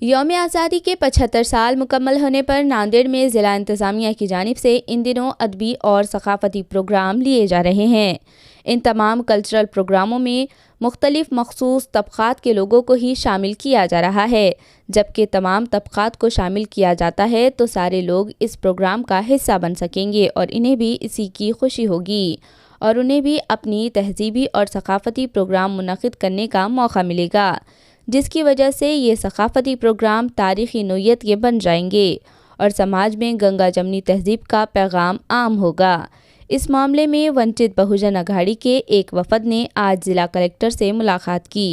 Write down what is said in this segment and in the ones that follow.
यौम आज़ादी के 75 साल मुकम्मल होने पर नांदेड़ में ज़िला इंतज़ामिया की जानिब से इन दिनों अदबी और सकाफ़ती प्रोग्राम लिए जा रहे हैं। इन तमाम कल्चरल प्रोग्रामों में मुख्तलिफ मखसूस तबक़ात के लोगों को ही शामिल किया जा रहा है। जबकि तमाम तबक़ात को शामिल किया जाता है तो सारे लोग इस प्रोग्राम का हिस्सा बन सकेंगे और इन्हें भी इसी की खुशी होगी और उन्हें भी अपनी तहज़ीबी और सकाफ़ती प्रोग्राम मुनक़िद करने का मौका मिलेगा, जिसकी वजह से ये सकाफ़ती प्रोग्राम तारीख़ी नोयत के बन जाएंगे और समाज में गंगा जमनी तहज़ीब का पैगाम आम होगा। इस मामले में वंचित बहुजन अघाड़ी के एक वफ़द ने आज ज़िला कलेक्टर से मुलाकात की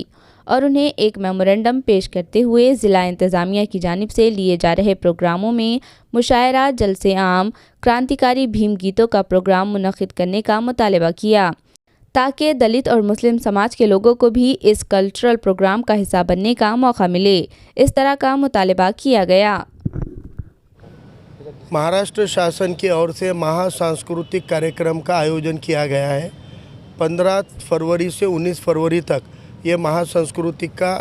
और उन्हें एक मेमोरेंडम पेश करते हुए ज़िला इंतज़ामिया की जानिब से लिए जा रहे प्रोग्रामों में मुशायरा, जलसे आम, क्रांतिकारी भीम गीतों का प्रोग्राम मुनक़िद करने का मुतालबा किया ताकि दलित और मुस्लिम समाज के लोगों को भी इस कल्चरल प्रोग्राम का हिस्सा बनने का मौका मिले। इस तरह का मुतालबा किया गया। महाराष्ट्र शासन की ओर से महा सांस्कृतिक कार्यक्रम का आयोजन किया गया है। 15 फरवरी से 19 फरवरी तक ये महा सांस्कृतिक का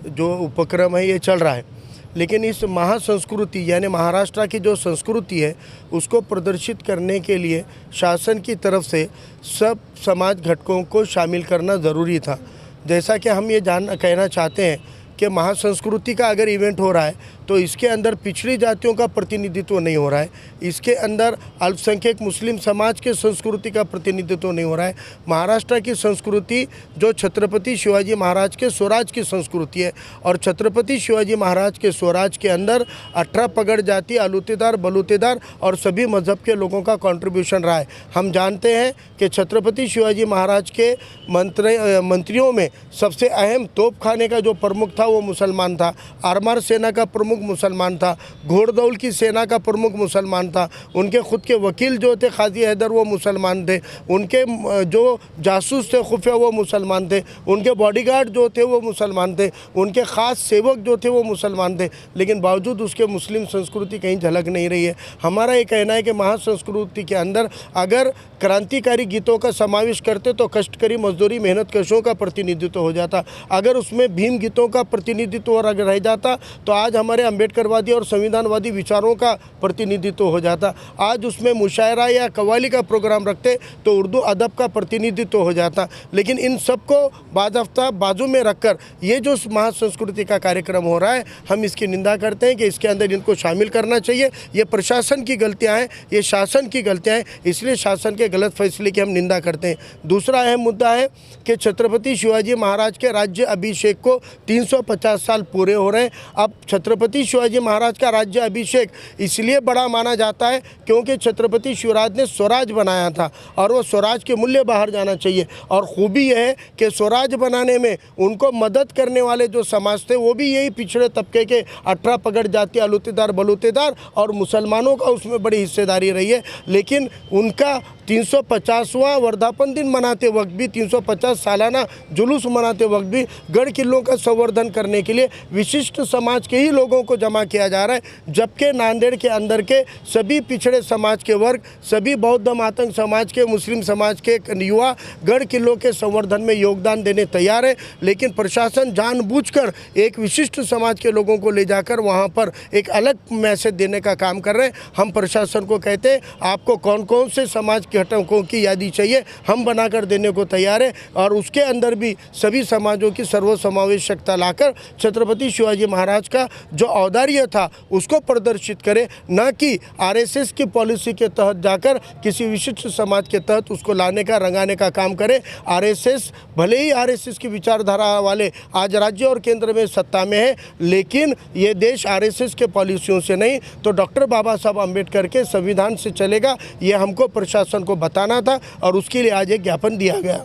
जो उपक्रम है ये चल रहा है। लेकिन इस महासंस्कृति यानी महाराष्ट्र की जो संस्कृति है उसको प्रदर्शित करने के लिए शासन की तरफ से सब समाज घटकों को शामिल करना ज़रूरी था। जैसा कि हम ये कहना चाहते हैं कि महासंस्कृति का अगर इवेंट हो रहा है तो इसके अंदर पिछड़ी जातियों का प्रतिनिधित्व नहीं हो रहा है, इसके अंदर अल्पसंख्यक मुस्लिम समाज के संस्कृति का प्रतिनिधित्व नहीं हो रहा है। महाराष्ट्र की संस्कृति जो छत्रपति शिवाजी महाराज के स्वराज की संस्कृति है और छत्रपति शिवाजी महाराज के स्वराज के अंदर 18 पगड़ जाति, आलूतेदार, बलूतेदार और सभी मज़हब के लोगों का कंट्रीब्यूशन रहा है। हम जानते हैं कि छत्रपति शिवाजी महाराज के मंत्रियों में सबसे अहम तोप खाने का जो प्रमुख था वो मुसलमान था, आरमार सेना का प्रमुख मुसलमान था, घोड़दौल की सेना का प्रमुख मुसलमान था, उनके खुद के वकील जो थे काजी हैदर वो मुसलमान थे, उनके जो जासूस थे खुफिया वो मुसलमान थे, उनके बॉडीगार्ड जो थे वो मुसलमान थे, उनके ख़ास सेवक जो थे वो मुसलमान थे। लेकिन बावजूद उसके मुस्लिम संस्कृति कहीं झलक नहीं रही है। हमारा ये कहना है कि महासंस्कृति के अंदर अगर क्रांतिकारी गीतों का समावेश करते तो कष्टकरी मजदूरी मेहनत कशों का प्रतिनिधित्व हो जाता। अगर उसमें भीम गीतों का प्रतिनिधित्व और अगर रह जाता तो आज हमारे अम्बेडकरवादी और संविधानवादी विचारों का प्रतिनिधित्व हो जाता। आज उसमें मुशायरा या कव्वाली का प्रोग्राम रखते तो उर्दू अदब का प्रतिनिधित्व हो जाता। लेकिन इन सबको बाज़ाब्ता बाजू में रखकर ये जो महासंस्कृति का कार्यक्रम हो रहा है हम इसकी निंदा करते हैं कि इसके अंदर इनको शामिल करना चाहिए। ये प्रशासन की गलतियाँ हैं, ये शासन की गलतियाँ हैं, इसलिए शासन के गलत फैसले की हम निंदा करते हैं। दूसरा अहम मुद्दा है कि छत्रपति शिवाजी महाराज के राज्य अभिषेक को 350 साल पूरे हो रहे हैं। अब छत्रपति शिवाजी महाराज का राज्य अभिषेक इसलिए बड़ा माना जाता है क्योंकि छत्रपति शिवराज ने स्वराज बनाया था और वो स्वराज के मूल्य बाहर जाना चाहिए। और खूबी यह है कि स्वराज बनाने में उनको मदद करने वाले जो समाज थे वो भी यही पिछड़े तबके के 18 पगड़ जाति, आलूतेदार, बलूतेदार और मुसलमानों का उसमें बड़ी हिस्सेदारी रही है। लेकिन उनका 350वां वर्धापन दिन मनाते वक्त भी, 350 सालाना जुलूस मनाते वक्त भी गढ़ किलों का संवर्धन करने के लिए विशिष्ट समाज के ही लोगों को जमा किया जा रहा है। जबकि नांदेड़ के अंदर के सभी पिछड़े समाज के वर्ग, सभी बौद्ध मातंग समाज के, मुस्लिम समाज के युवा गढ़ किलों के संवर्धन में योगदान देने तैयार है। लेकिन प्रशासन जानबूझकर एक विशिष्ट समाज के लोगों को ले जाकर वहाँ पर एक अलग मैसेज देने का काम कर रहे हैं। हम प्रशासन को कहते हैं आपको कौन कौन से समाज घटकों की यादी चाहिए, हम बनाकर देने को तैयार है और उसके अंदर भी सभी समाजों की सर्वसमावेशकता लाकर छत्रपति शिवाजी महाराज का जो औदार्य था उसको प्रदर्शित करे, न कि आरएसएस की पॉलिसी के तहत जाकर किसी विशिष्ट समाज के तहत उसको लाने का, रंगाने का काम करे। आरएसएस भले ही आरएसएस की विचारधारा वाले आज राज्य और केंद्र में सत्ता में है, लेकिन ये देश आरएसएस के पॉलिसियों से नहीं तो डॉक्टर बाबा साहब अम्बेडकर के संविधान से चलेगा। ये हमको प्रशासन को बताना था और उसके लिए आज एक ज्ञापन दिया गया।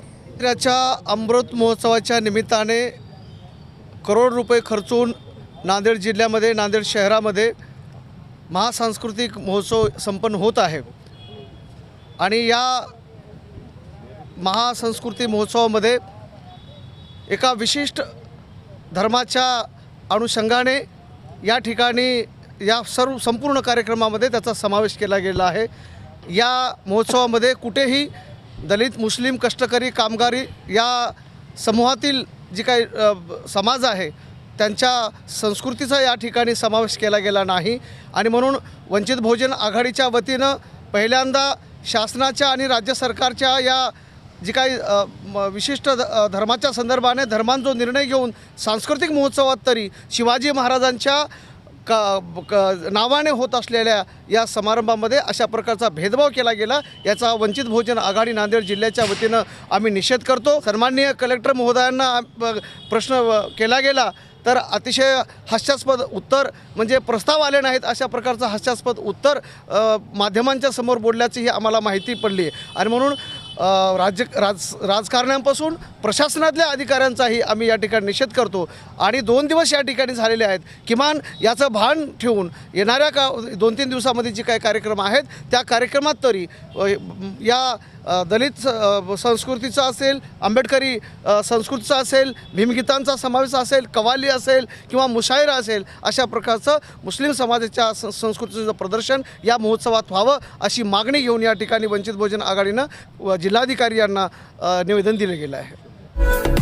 अमृत महोत्सवाच्या निमित्ताने करोड रुपये खर्चून नांदेड जिल्ह्यामध्ये, नांदेड शहरामध्ये महासांस्कृतिक महोत्सव संपन्न होत आहे आणि या महासंस्कृती महोत्सवामध्ये एका विशिष्ट धर्माच्या अनुषंगाने या ठिकाणी या संपूर्ण कार्यक्रमामध्ये त्याचा समावेश केला गेला आहे। या महोत्सवामध्ये कुठेही दलित, मुस्लिम, कष्टकरी, कामगारी या समूहातील जी काही समाज आहे त्यांच्या संस्कृतीचा या ठिकाणी समावेश केला गेला नाही आणि म्हणून वंचित बहुजन आघाडीच्या वतीनं पहिल्यांदा शासनाच्या आणि राज्य सरकारच्या या जी काही विशिष्ट धर्माच्या संदर्भाने धर्मांचा जो निर्णय घेऊन सांस्कृतिक महोत्सवात तरी शिवाजी महाराजांच्या नावाने होत असलेल्या या समारंभामध्ये अशा प्रकारचा भेदभाव केला गेला, याचा वंचित बहुजन आघाडी नांदेड जिल्ह्याच्या वतीनं आम्ही निषेध करतो. सन्माननीय कलेक्टर महोदयांना प्रश्न केला गेला तर अतिशय हास्यास्पद उत्तर म्हणजे प्रस्ताव आले नाहीत अशा प्रकारचं हास्यास्पद उत्तर माध्यमांच्या समोर बोलल्याची ही आम्हाला माहिती पडली आणि म्हणून राजकारण्यांपासून प्रशासनातल्या अधिकाऱ्यांचाही आम्ही या ठिकाणी निषेध करतो आणि 2 दिवस या ठिकाणी झालेले आहेत. किमान याचं भान ठेवून येणाऱ्या 2-3 दिवसामध्ये जे काही कार्यक्रम आहेत त्या कार्यक्रमात तरी या दलित संस्कृतीचा असेल, आंबेडकरी संस्कृतीचा असेल, भीमगीतांचा समावेश असेल, कव्वाली असेल किंवा मुशायरा असेल, अशा प्रकारचं मुस्लिम समाजाच्या संस्कृतीचं प्रदर्शन या महोत्सवात व्हावं अशी मागणी घेऊन या ठिकाणी वंचित बहुजन आघाडीनं जिल्हाधिकारी यांना निवेदन दिलं गेलं आहे.